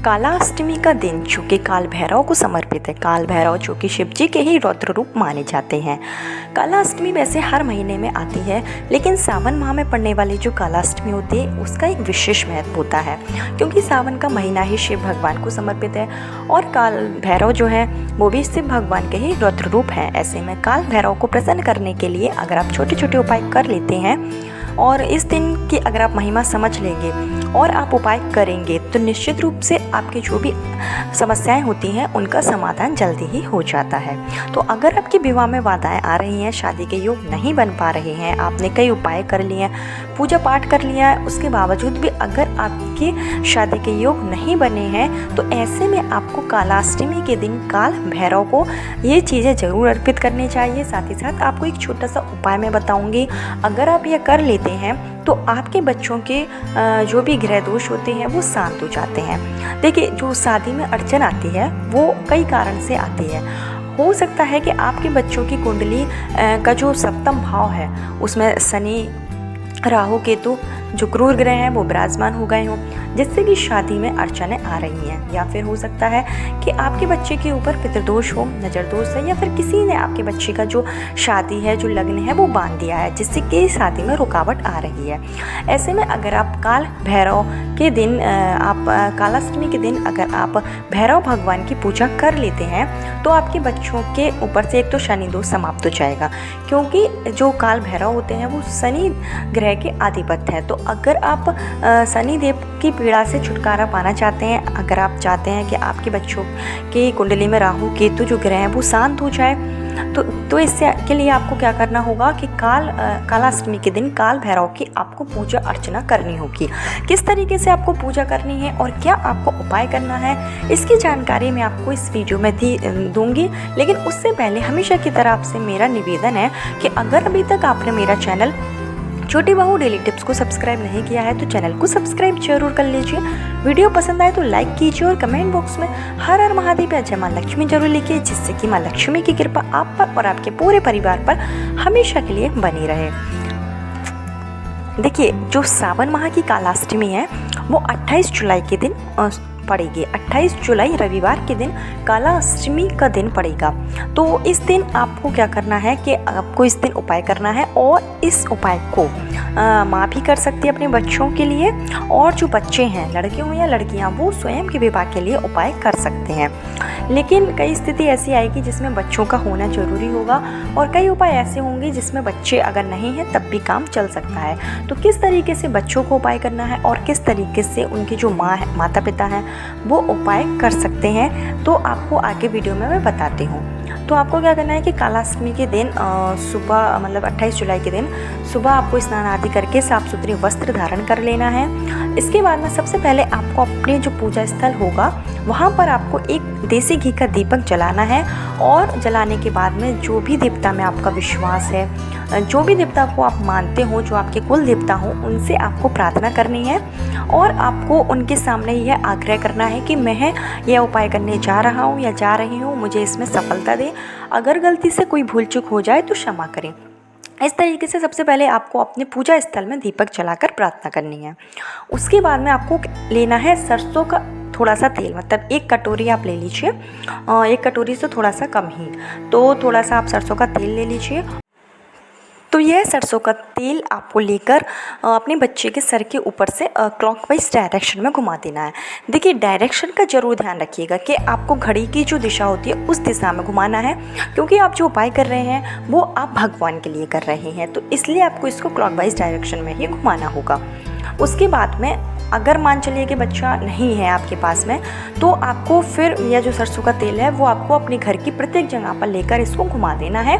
काला अष्टमी का दिन चूँकि काल भैरव को समर्पित है। काल भैरव जो कि शिव जी के ही रौद्र रूप माने जाते हैं। काला अष्टमी वैसे हर महीने में आती है, लेकिन सावन माह में पड़ने वाली जो काला अष्टमी होती है उसका एक विशेष महत्व होता है, क्योंकि सावन का महीना ही शिव भगवान को समर्पित है और काल भैरव जो है वो भी शिव भगवान के ही रौद्र रूप हैं। ऐसे में काल भैरव को प्रसन्न करने के लिए अगर आप छोटे छोटे उपाय कर लेते हैं और इस दिन की अगर आप महिमा समझ लेंगे और आप उपाय करेंगे तो निश्चित रूप से आपकी जो भी समस्याएं होती हैं उनका समाधान जल्दी ही हो जाता है। तो अगर आपके विवाह में बाधाएं आ रही हैं, शादी के योग नहीं बन पा रहे हैं, आपने कई उपाय कर लिए हैं, पूजा पाठ कर लिया है, उसके बावजूद भी अगर आपके शादी के योग नहीं बने हैं तो ऐसे में आपको कालाष्टमी के दिन काल भैरव को ये चीज़ें ज़रूर अर्पित करनी चाहिए। साथ ही साथ आपको एक छोटा सा उपाय मैं बताऊँगी, अगर आप यह कर लेते हैं तो आपके बच्चों के जो भी ग्रह दोष होते हैं वो शांत हो जाते हैं। देखिए, जो शादी में अड़चन आती है वो कई कारण से आती है। हो सकता है कि आपके बच्चों की कुंडली का जो सप्तम भाव है उसमें शनि, राहु, केतु जो क्रूर ग्रह हैं वो विराजमान हो गए हों, जिससे कि शादी में अड़चनें आ रही हैं। या फिर हो सकता है कि आपके बच्चे के ऊपर पितृदोष हो, नज़र दोष है, या फिर किसी ने आपके बच्चे का जो शादी है, जो लग्न है वो बांध दिया है, जिससे कि शादी में रुकावट आ रही है। ऐसे में अगर आप काल भैरव के दिन कालाष्टमी के दिन अगर आप भैरव भगवान की पूजा कर लेते हैं तो आपके बच्चों के ऊपर से एक तो शनि दोष समाप्त हो जाएगा, क्योंकि जो काल भैरव होते हैं वो शनि ग्रह के आधिपत्य हैं। तो अगर आप शनि देव की पीड़ा से छुटकारा पाना चाहते हैं, अगर आप चाहते हैं कि आपके बच्चों की कुंडली में राहु केतु जो ग्रह हैं वो शांत हो जाए, तो इससे के लिए आपको क्या करना होगा कि कालाष्टमी के दिन काल भैरव की आपको पूजा अर्चना करनी होगी। किस तरीके से आपको पूजा करनी है और क्या आपको उपाय करना है, इसकी जानकारी मैं आपको इस वीडियो में दूंगी। लेकिन उससे पहले हमेशा की तरह आपसे मेरा निवेदन है कि अगर अभी तक आपने मेरा चैनल छोटी बहू डेली टिप्स को सब्सक्राइब नहीं किया है तो चैनल को सब्सक्राइब जरूर कर लीजिए। वीडियो पसंद आए तो लाइक कीजिए और कमेंट बॉक्स में हर हर महादेव या जय मां लक्ष्मी जरूर लिखिए, जिससे कि मां लक्ष्मी की कृपा आप पर और आपके पूरे परिवार पर हमेशा के लिए बनी रहे। देखिए, जो सावन माह की कालाष्टमी है वो 28 जुलाई के दिन पड़ेगी। 28 जुलाई रविवार के दिन कालाष्टमी का दिन पड़ेगा। तो इस दिन आपको क्या करना है कि आपको इस दिन उपाय करना है, और इस उपाय को माँ भी कर सकती है अपने बच्चों के लिए, और जो बच्चे हैं, लड़के हों या लड़कियाँ, वो स्वयं के विवाह के लिए उपाय कर सकते हैं। लेकिन कई स्थिति ऐसी आएगी जिसमें बच्चों का होना जरूरी होगा, और कई उपाय ऐसे होंगे जिसमें बच्चे अगर नहीं हैं तब भी काम चल सकता है। तो किस तरीके से बच्चों को उपाय करना है और किस तरीके से उनकी जो माता पिता हैं वो उपाय कर सकते हैं, तो आपको आगे वीडियो में मैं बताती हूँ। तो आपको क्या करना है कि कालाष्टमी के दिन सुबह, मतलब 28 जुलाई के दिन सुबह आपको स्नान आदि करके साफ सुथरे वस्त्र धारण कर लेना है। इसके बाद में सबसे पहले आपको अपने जो पूजा स्थल होगा वहाँ पर आपको एक देसी घी का दीपक जलाना है, और जलाने के बाद में जो भी देवता में आपका विश्वास है, जो भी देवता को आप मानते हो, जो आपके कुल देवता हो, उनसे आपको प्रार्थना करनी है, और आपको उनके सामने यह आग्रह करना है कि मैं यह उपाय करने जा रहा हूँ या जा रही हूँ, मुझे इसमें सफलता दे, अगर गलती से कोई भूल चूक हो जाए तो क्षमा करें। इस तरीके से सबसे पहले आपको अपने पूजा स्थल में दीपक जलाकर प्रार्थना करनी है। उसके बाद में आपको लेना है सरसों का थोड़ा सा तेल, मतलब 1 कटोरी आप ले लीजिए, 1 कटोरी से थोड़ा सा कम ही, तो थोड़ा सा आप सरसों का तेल ले लीजिए। तो यह सरसों का तेल आपको लेकर अपने बच्चे के सर के ऊपर से क्लॉकवाइज डायरेक्शन में घुमा देना है। देखिए, डायरेक्शन का जरूर ध्यान रखिएगा कि आपको घड़ी की जो दिशा होती है उस दिशा में घुमाना है, क्योंकि आप जो उपाय कर रहे हैं वो आप भगवान के लिए कर रहे हैं, तो इसलिए आपको इसको क्लॉकवाइज डायरेक्शन में ही घुमाना होगा। उसके बाद में अगर मान चलिए कि बच्चा नहीं है आपके पास में, तो आपको फिर यह जो सरसों का तेल है वो आपको अपने घर की प्रत्येक जगह पर लेकर इसको घुमा देना है,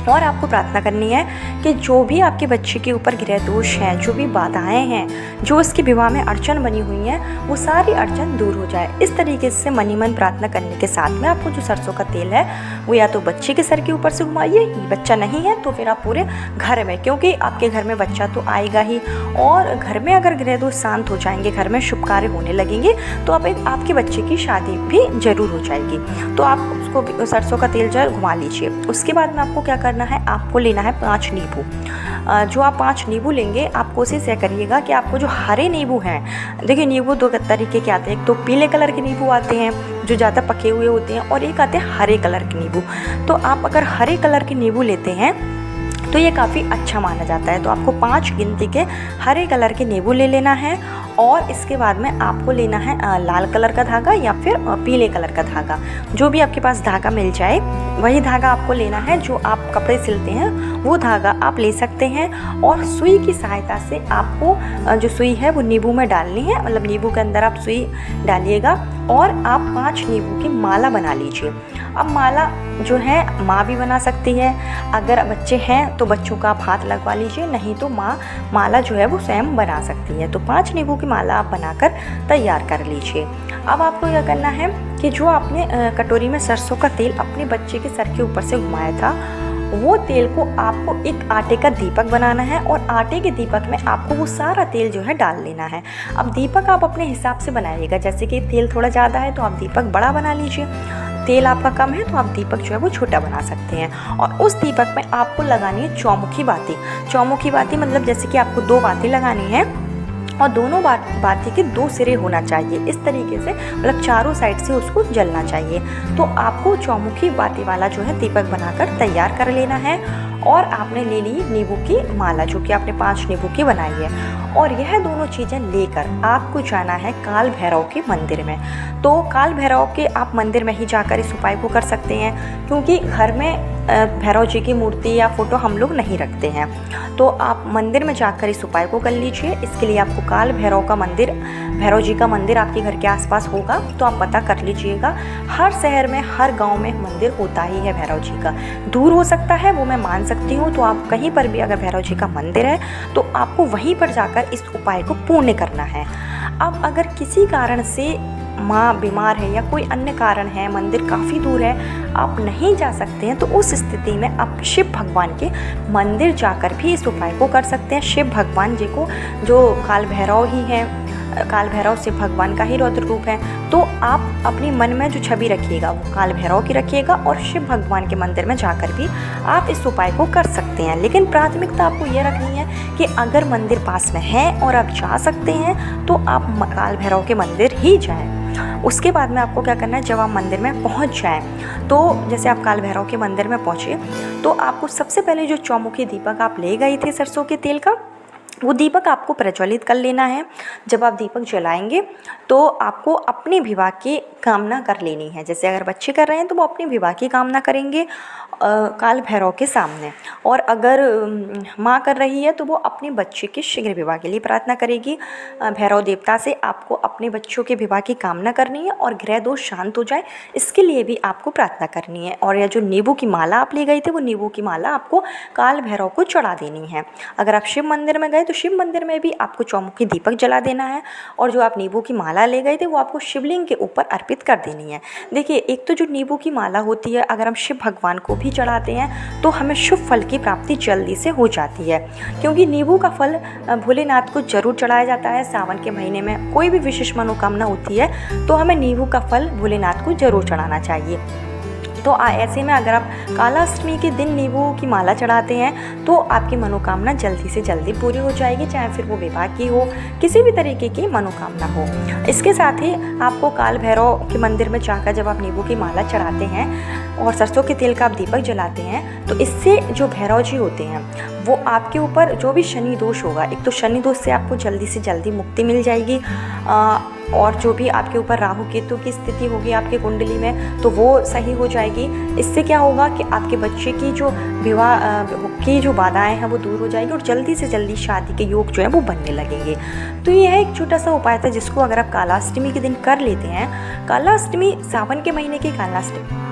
और आपको प्रार्थना करनी है कि जो भी आपके बच्चे के ऊपर ग्रह दोष हैं, जो भी बाधाएं हैं, जो उसके विवाह में अड़चन बनी हुई हैं, वो सारी अड़चन दूर हो जाए। इस तरीके से मनी मन प्रार्थना करने के साथ में आपको जो सरसों का तेल है वो या तो बच्चे के सर के ऊपर से घुमाइए, बच्चा नहीं है तो फिर आप पूरे घर में, क्योंकि आपके घर में बच्चा तो आएगा ही, और घर में अगर ग्रह दोष शांत हो जाएंगे, घर में शुभ कार्य होने लगेंगे, तो आपके बच्चे की शादी भी जरूर हो जाएगी। तो आप उसको सरसों का तेल जो घुमा लीजिए। उसके बाद में आपको क्या करना है, आपको लेना है 5 नींबू। जो आप 5 नींबू लेंगे, आप कोशिश यह करिएगा कि आपको जो हरे नींबू हैं, देखिए नींबू 2 तरीके के आते हैं। एक तो पीले कलर के नींबू आते हैं जो ज़्यादा पके हुए होते हैं, और एक आते हैं हरे कलर के नींबू। तो आप अगर हरे कलर के नींबू लेते हैं तो ये काफ़ी अच्छा माना जाता है। तो आपको 5 गिनती के हरे कलर के नींबू ले लेना है, और इसके बाद में आपको लेना है लाल कलर का धागा या फिर पीले कलर का धागा, जो भी आपके पास धागा मिल जाए वही धागा आपको लेना है। जो आप कपड़े सिलते हैं वो धागा आप ले सकते हैं, और सुई की सहायता से आपको जो सुई है वो नींबू में डालनी है, मतलब नींबू के अंदर आप सुई डालिएगा और आप 5 नींबू की माला बना लीजिए। अब माला जो है माँ भी बना सकती है, अगर बच्चे हैं तो बच्चों का आप हाथ लगवा लीजिए, नहीं तो माँ माला जो है वो स्वयं बना सकती है। तो 5 नींबू की माला आप बनाकर तैयार कर लीजिए। अब आपको यह करना है कि जो आपने कटोरी में सरसों का तेल अपने बच्चे के सर के ऊपर से घुमाया था, वो तेल को आपको एक आटे का दीपक बनाना है, और आटे के दीपक में आपको वो सारा तेल जो है डाल लेना है। अब दीपक आप अपने हिसाब से बनाइएगा, जैसे कि तेल थोड़ा ज़्यादा है तो आप दीपक बड़ा बना लीजिए, तेल आपका कम है तो आप दीपक जो है वो छोटा बना सकते हैं। और उस दीपक में आपको लगानी है चौमुखी बाती। चौमुखी बाती मतलब जैसे कि आपको 2 बाती लगानी है, और दोनों बाती के 2 सिरे होना चाहिए, इस तरीके से, मतलब चारों साइड से उसको जलना चाहिए। तो आपको चौमुखी बाती वाला जो है दीपक बनाकर तैयार कर लेना है। और आपने ले ली नींबू की माला, जो कि आपने 5 नींबू की बनाई है, और यह दोनों चीज़ें लेकर आपको जाना है काल भैरव के मंदिर में। तो काल भैरव के आप मंदिर में ही जाकर इस उपाय को कर सकते हैं, क्योंकि घर में भैरव जी की मूर्ति या फोटो हम लोग नहीं रखते हैं। तो आप मंदिर में जाकर इस उपाय को कर लीजिए। इसके लिए आपको काल भैरव का मंदिर, भैरव जी का मंदिर आपके घर के आसपास होगा तो आप पता कर लीजिएगा। हर शहर में, हर गांव में मंदिर होता ही है भैरव जी का। दूर हो सकता है वो मैं मान सकती हूँ, तो आप कहीं पर भी अगर भैरव जी का मंदिर है तो आपको वहीं पर जाकर इस उपाय को पूर्ण करना है। अब अगर किसी कारण से माँ बीमार है या कोई अन्य कारण है, मंदिर काफ़ी दूर है, आप नहीं जा सकते हैं, तो उस स्थिति में आप शिव भगवान के मंदिर जाकर भी इस उपाय को कर सकते हैं। शिव भगवान जी को, जो काल भैरव ही हैं, काल भैरव शिव भगवान का ही रौद्र रूप है, तो आप अपनी मन में जो छवि रखिएगा वो काल भैरव की रखिएगा, और शिव भगवान के मंदिर में जाकर भी आप इस उपाय को कर सकते हैं। लेकिन प्राथमिकता आपको ये रखनी है कि अगर मंदिर पास में है और आप जा सकते हैं तो आप काल भैरव के मंदिर ही जाएं। उसके बाद में आपको क्या करना है, जब आप मंदिर में पहुंच जाएं, तो जैसे आप काल भैरव के मंदिर में पहुंचे तो आपको सबसे पहले जो चौमुखी दीपक आप ले गए थे सरसों के तेल का, वो दीपक आपको प्रज्वलित कर लेना है। जब आप दीपक जलाएंगे तो आपको अपने विवाह की कामना कर लेनी है। जैसे अगर बच्चे कर रहे हैं तो वो अपने विवाह की कामना करेंगे काल भैरव के सामने, और अगर माँ कर रही है तो वो अपने बच्चे के शीघ्र विवाह के लिए प्रार्थना करेगी भैरव देवता से। आपको अपने बच्चों के विवाह की कामना करनी है और ग्रह दोष शांत हो जाए, इसके लिए भी आपको प्रार्थना करनी है। और यह जो नींबू की माला आप ले गए थे, वो नींबू की माला आपको काल भैरव को चढ़ा देनी है। अगर आप शिव मंदिर में गए तो शिव मंदिर में भी आपको चौमुखी दीपक जला देना है, और जो आप नींबू की माला ले गए थे वो आपको शिवलिंग के ऊपर अर्पित कर देनी है। देखिए, एक तो जो नींबू की माला होती है, अगर हम शिव भगवान को भी चढ़ाते हैं तो हमें शुभ फल की प्राप्ति जल्दी से हो जाती है, क्योंकि नींबू का फल भोलेनाथ को जरूर चढ़ाया जाता है। सावन के महीने में कोई भी विशेष मनोकामना होती है तो हमें नींबू का फल भोलेनाथ को जरूर चढ़ाना चाहिए। तो ऐसे में अगर आप कालाष्टमी के दिन नींबू की माला चढ़ाते हैं तो आपकी मनोकामना जल्दी से जल्दी पूरी हो जाएगी, चाहे फिर वो विवाह की हो, किसी भी तरीके की मनोकामना हो। इसके साथ ही आपको काल भैरव के मंदिर में जाकर जब आप नींबू की माला चढ़ाते हैं और सरसों के तेल का आप दीपक जलाते हैं, तो इससे जो भैरव जी होते हैं वो आपके ऊपर जो भी शनि दोष होगा, एक तो शनि दोष से आपको जल्दी से जल्दी मुक्ति मिल जाएगी, और जो भी आपके ऊपर राहु केतु की स्थिति होगी आपके कुंडली में तो वो सही हो जाएगी। इससे क्या होगा कि आपके बच्चे की जो विवाह की जो बाधाएं हैं वो दूर हो जाएगी, और जल्दी से जल्दी शादी के योग जो है वो बनने लगेंगे। तो यह एक छोटा सा उपाय था जिसको अगर आप कालाष्टमी के दिन कर लेते हैं, कालाष्टमी सावन के महीने की कालाष्टमी,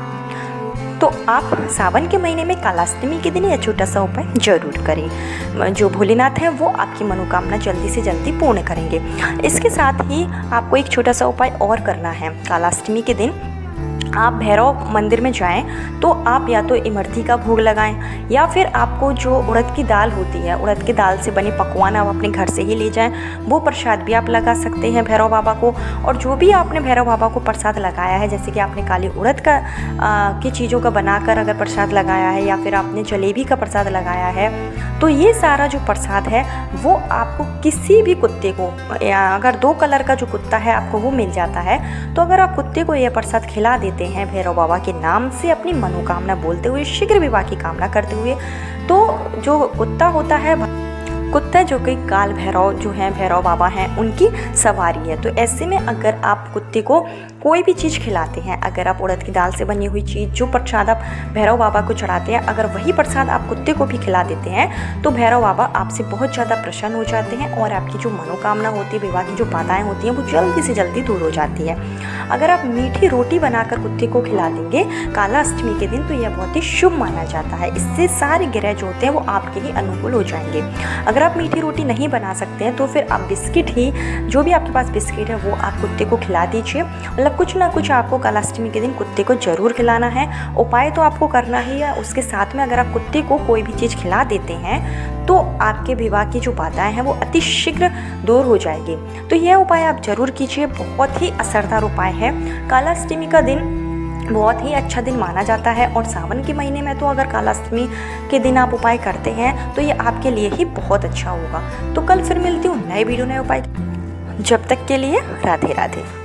तो आप सावन के महीने में कालाष्टमी के दिन यह छोटा सा उपाय जरूर करें। जो भोलेनाथ हैं वो आपकी मनोकामना जल्दी से जल्दी पूर्ण करेंगे। इसके साथ ही आपको एक छोटा सा उपाय और करना है। कालाष्टमी के दिन आप भैरव मंदिर में जाएं तो आप या तो इमरती का भोग लगाएं या फिर आपको जो उड़द की दाल होती है, उड़द की दाल से बने पकवान आप अपने घर से ही ले जाएं, वो प्रसाद भी आप लगा सकते हैं भैरव बाबा को। और जो भी आपने भैरव बाबा को प्रसाद लगाया है, जैसे कि आपने काली उड़द का की चीज़ों का बनाकर अगर प्रसाद लगाया है या फिर आपने जलेबी का प्रसाद लगाया है, तो ये सारा जो प्रसाद है वो आपको किसी भी कुत्ते को, या अगर 2 कलर का जो कुत्ता है आपको वो मिल जाता है, तो अगर आप कुत्ते को यह प्रसाद खिला देते हैं भैरव बाबा के नाम से अपनी मनोकामना बोलते हुए, शीघ्र विवाह की कामना करते हुए, तो जो कुत्ता होता है, कुत्ता जो कि काल भैरव जो हैं भैरव बाबा हैं उनकी सवारी है। तो ऐसे में अगर आप कुत्ते को कोई भी चीज़ खिलाते हैं, अगर आप उड़द की दाल से बनी हुई चीज़, जो प्रसाद आप भैरव बाबा को चढ़ाते हैं, अगर वही प्रसाद आप कुत्ते को भी खिला देते हैं तो भैरव बाबा आपसे बहुत ज़्यादा प्रसन्न हो जाते हैं और आपकी जो मनोकामना होती है, विवाह की जो बाधाएं होती हैं, वो जल्दी से जल्दी दूर हो जाती है। अगर आप मीठी रोटी बनाकर कुत्ते को खिला देंगे काला अष्टमी के दिन, तो यह बहुत ही शुभ माना जाता है। इससे सारे ग्रह जो होते हैं वो आपके ही अनुकूल हो जाएंगे। अगर आप मीठी रोटी नहीं बना सकते हैं तो फिर आप बिस्किट ही, जो भी आपके पास बिस्किट है वो आप कुत्ते को खिला दीजिए। मतलब कुछ ना कुछ आपको कालाष्टमी के दिन कुत्ते को ज़रूर खिलाना है। उपाय तो आपको करना ही है। उसके साथ में अगर आप कुत्ते को कोई भी चीज़ खिला देते हैं तो आपके विवाह की जो बाधाएं हैं वो अति शीघ्र दूर हो जाएगी। तो यह उपाय आप ज़रूर कीजिए, बहुत ही असरदार उपाय है। कालाष्टमी का दिन बहुत ही अच्छा दिन माना जाता है और सावन के महीने में तो अगर कालाष्टमी के दिन आप उपाय करते हैं तो ये आपके लिए ही बहुत अच्छा होगा। तो कल फिर मिलती हूँ नए वीडियो, नए उपाय। जब तक के लिए राधे राधे।